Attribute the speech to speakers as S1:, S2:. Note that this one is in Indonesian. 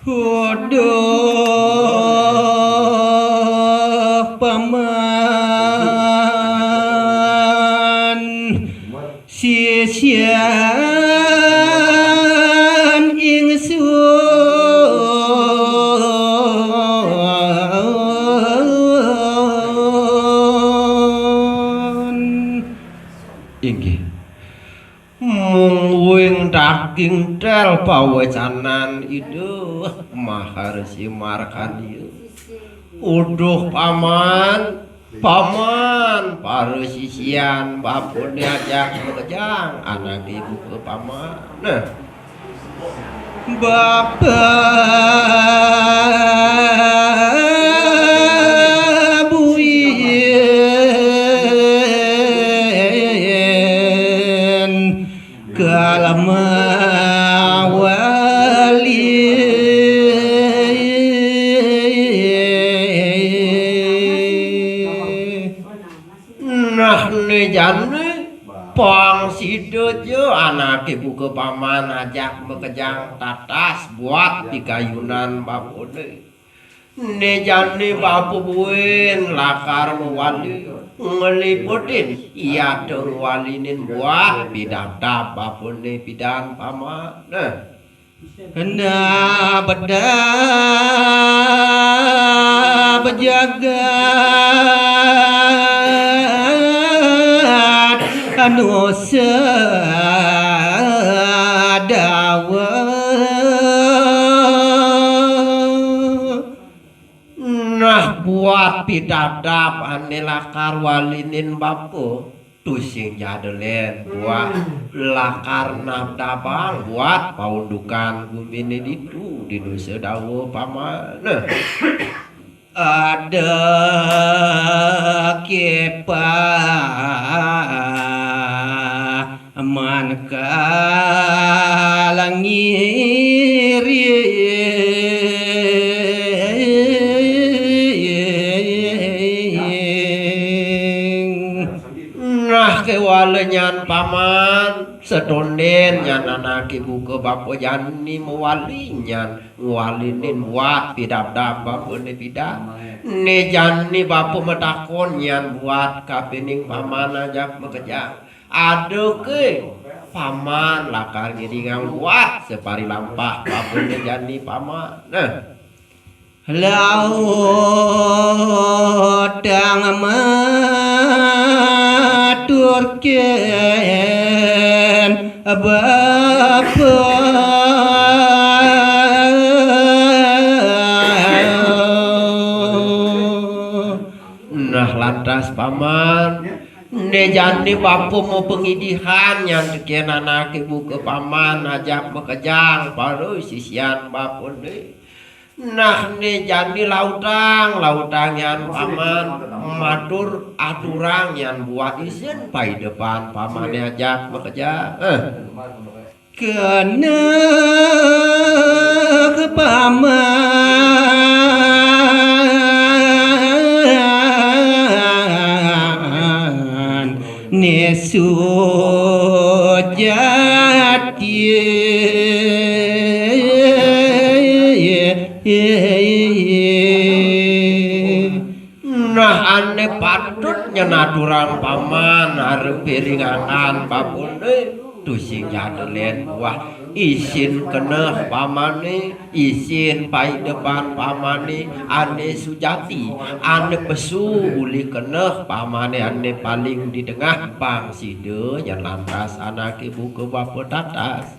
S1: Aduh paman sisian ingsun inggih mung daging tel pawecanan iduh maharsi markadieu uduh paman parusisian bapun diajak bekejang anak ibu ke paman nah bapak buin kalamawali nah ne jane pang sidut yo anak ibu ke paman ajak bekejang tatas buat di kayunan bapune ne jane bapu buin lakar wali ngeliputin iya dong walinin buat bidadap bapune bidan paman nah kena beda berjaga anu sadawa nah buat pidadap ane lakar walinin bapu tusing jadelen buat lakar nabdabang buat paundukan gumine ditu di nusa dawa paman ada kepa man kalangiri nah kewalenyan paman sedonden nyan anak ibu ke bapak jani mewalinyan walinin buat pidadap bapak ne pidat ne jani bapak medakon nyan buat kapining paman ajak bekejang aduh ke paman lakar ngiringang buat separi lampah bapak ne jani paman nah laudang maturken bapa nah lantas paman ne jani bapu mau pengidihan yang sekian anak ibu ke paman ajak bekejang baru sisian bapu ne nah ne jani lautang yang paman matur aturang yang buat isin pai depan paman ajak bekerja kena ke paman nesut jati nah ane patut nyenaturang paman harap piringan bapune tusing jadelen wah isin keneh pamane isin pai depan pamane ane sujati ane pesu uli keneh pamane ane paling di tengah bang side yang lantas anak ibu ke bapak tatas